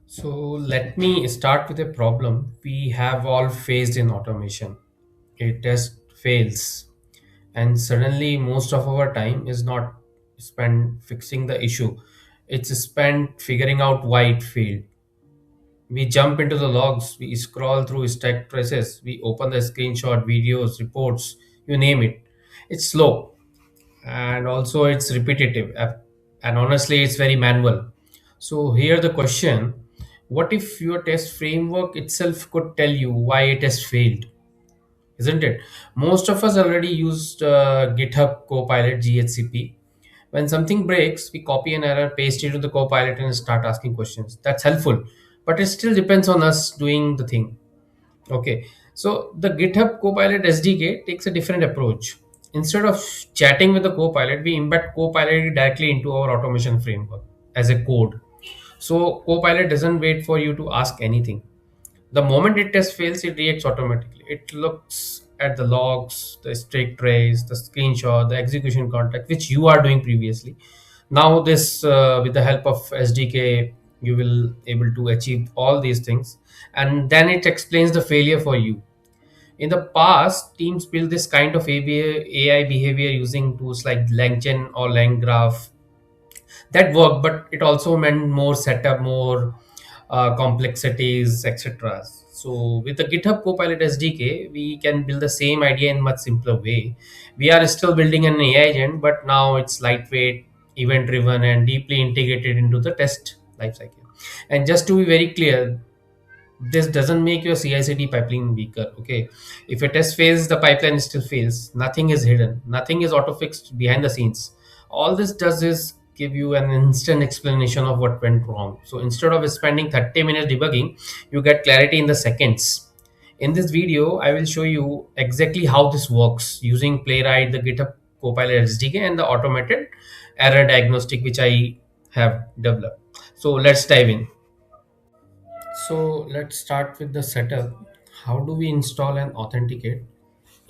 So let me start with a problem we have all faced in automation. A test fails, and suddenly most of our time is not spent fixing the issue. It's spent figuring out why it failed. We jump into the logs, we scroll through stack traces, we open the screenshot, videos, reports, you name it. It's slow and also it's repetitive and honestly it's very manual. So here the question, what if your test framework itself could tell you why a test failed, isn't it? Most of us already used GitHub Copilot GHCP. When something breaks, we copy an error, paste it to the Copilot, and start asking questions. That's helpful, but it still depends on us doing the thing. Okay, so the GitHub Copilot SDK takes a different approach. Instead of chatting with the Copilot, we embed Copilot directly into our automation framework as a code. So Copilot doesn't wait for you to ask anything. The moment it test fails, it reacts automatically. It looks at the logs, the stake trace, the screenshot, the execution context, which you are doing previously. Now, this with the help of SDK, you will able to achieve all these things, and then it explains the failure for you. In the past, teams built this kind of AI behavior using tools like LangChain or LangGraph. That worked, but it also meant more setup, more complexities, etc. So with the GitHub Copilot SDK, we can build the same idea in much simpler way. We are still building an AI agent, but now it's lightweight, event driven, and deeply integrated into the test lifecycle. And just to be very clear, this doesn't make your CI/CD pipeline weaker. Okay, if a test fails, the pipeline still fails. Nothing is hidden. Nothing is auto fixed behind the scenes. All this does is give you an instant explanation of what went wrong. So instead of spending 30 minutes debugging, you get clarity in the seconds. In this video, I will show you exactly how this works using Playwright, the GitHub Copilot SDK, and the automated error diagnostic which I have developed. So let's dive in. So let's start with the setup. How do we install and authenticate?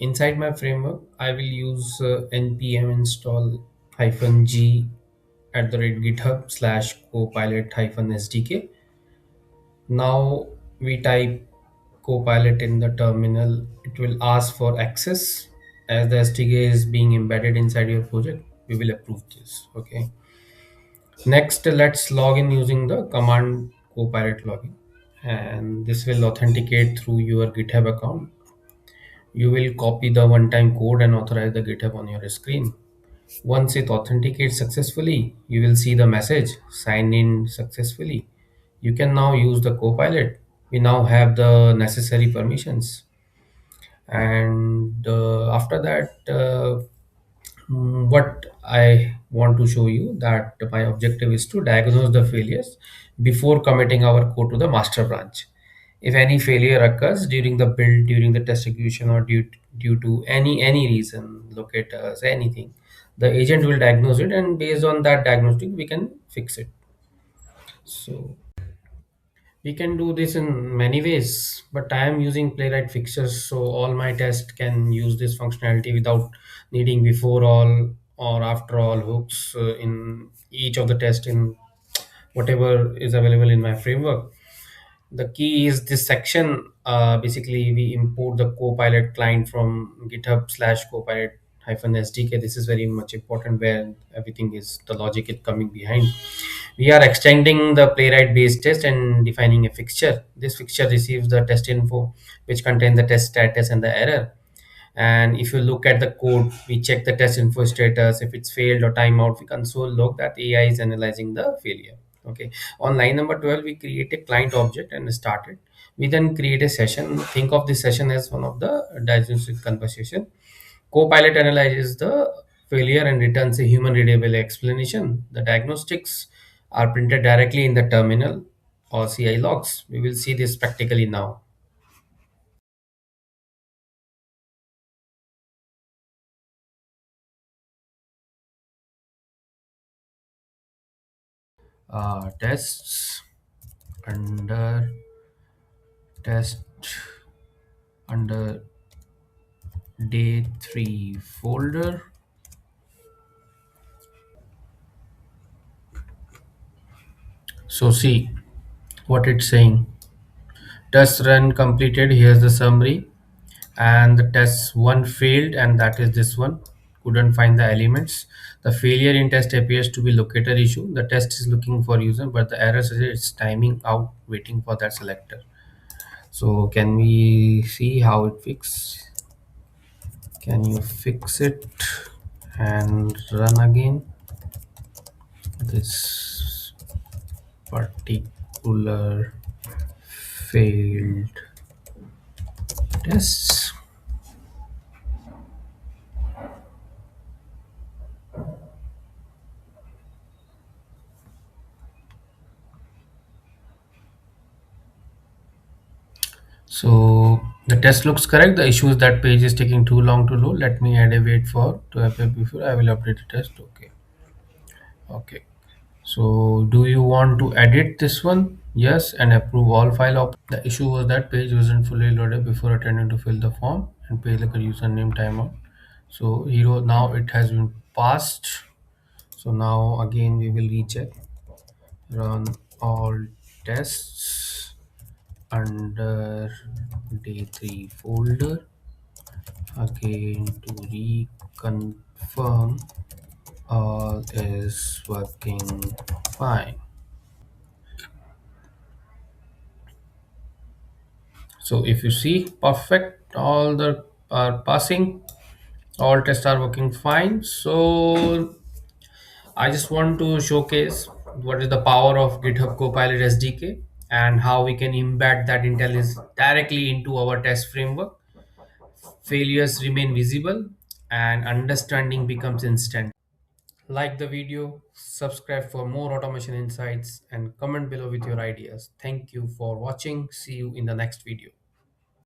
Inside my framework, I will use npm install -g at the rate github slash copilot -sdk. Now we type copilot in the terminal. It will ask for access. As the SDK is being embedded inside your project, we will approve this. Okay. Next, let's log in using the command copilot login, and this will authenticate through your GitHub account. You will copy the one-time code and authorize the GitHub on your screen. Once it authenticates successfully, you will see the message sign in successfully. You can now use the copilot. We now have the necessary permissions, and after that, what I want to show you that my objective is to diagnose the failures before committing our code to the master branch. If any failure occurs during the build, during the test execution, or due to any reason, locators, anything, the agent will diagnose it, and based on that diagnostic, we can fix it. So we can do this in many ways, but I am using Playwright fixtures, so all my tests can use this functionality without needing before all or after all hooks in each of the tests in whatever is available in my framework. The key is this section. Basically, we import the Copilot client from GitHub slash Copilot -SDK. This is very much important where everything is the logic is coming behind. We are extending the Playwright based test and defining a fixture. This fixture receives the test info, which contains the test status and the error. And if you look at the code, we check the test info status. If it's failed or timeout, we console log that AI is analyzing the failure. Okay. On line number 12, we create a client object and start it. We then create a session. Think of this session as one of the diagnostic conversation. Copilot analyzes the failure and returns a human readable explanation. The diagnostics are printed directly in the terminal or CI logs. We will see this practically now. Tests under test under day 3 folder. So see, what it's saying. Test run completed. Here's the summary. And the test one failed, and that is this one. Couldn't find the elements. The failure in test appears to be locator issue. The test is looking for user, but the error says it's timing out, waiting for that selector. So can we see how it fix? Can you fix it and run again this particular failed tests? So the test looks correct. The issue is that page is taking too long to load. Let me add a wait for to appear before I will update the test. Okay. Okay. So do you want to edit this one? Yes, and approve all file op. The issue was that page wasn't fully loaded before attempting to fill the form and page like a username timeout. So hero now it has been passed. So now again we will recheck. Run all tests under day 3 folder again to reconfirm all is working fine. So if you see perfect, all the are passing, all tests are working fine. So I just want to showcase what is the power of GitHub Copilot SDK and how we can embed that intelligence directly into our test framework. Failures remain visible and understanding becomes instant. Like the video, subscribe for more automation insights, and comment below with your ideas. Thank you for watching. See you in the next video.